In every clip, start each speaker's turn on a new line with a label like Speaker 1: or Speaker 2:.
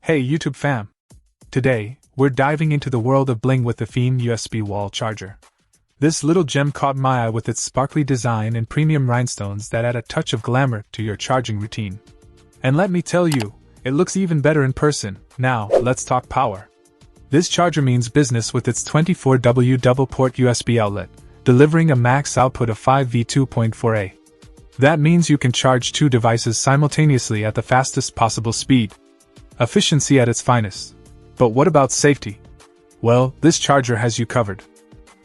Speaker 1: Hey YouTube fam! Today, we're diving into the world of Bling with the Theme USB wall charger. This little gem caught my eye with its sparkly design and premium rhinestones that add a touch of glamour to your charging routine. And let me tell you, it looks even better in person. Now, let's talk power. This charger means business with its 24W double-port USB outlet, delivering a max output of 5V 2.4A. That means you can charge two devices simultaneously at the fastest possible speed. Efficiency at its finest. But what about safety? Well, this charger has you covered.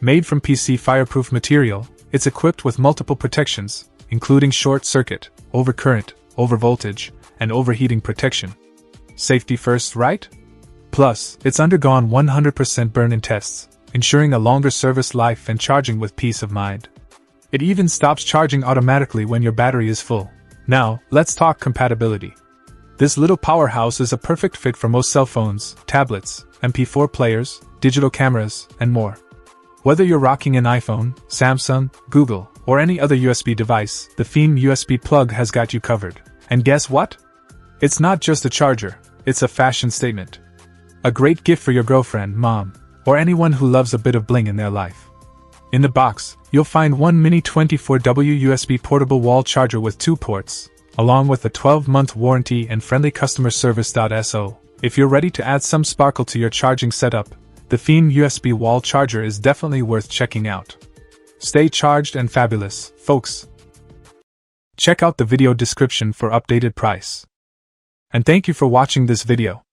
Speaker 1: Made from PC fireproof material, it's equipped with multiple protections, including short circuit, overcurrent, overvoltage, and overheating protection. Safety first, right? Plus, it's undergone 100% burn-in tests, ensuring a longer service life and charging with peace of mind. It even stops charging automatically when your battery is full. Now, let's talk compatibility. This little powerhouse is a perfect fit for most cell phones, tablets, MP4 players, digital cameras, and more. Whether you're rocking an iPhone, Samsung, Google, or any other USB device, the Theme USB plug has got you covered. And guess what? It's not just a charger, it's a fashion statement. A great gift for your girlfriend, mom, or anyone who loves a bit of bling in their life. In the box, you'll find one mini 24W USB portable wall charger with 2 ports, along with a 12-month warranty and friendly customer service. So, if you're ready to add some sparkle to your charging setup, the Theme USB wall charger is definitely worth checking out. Stay charged and fabulous, folks. Check out the video description for updated price. And thank you for watching this video.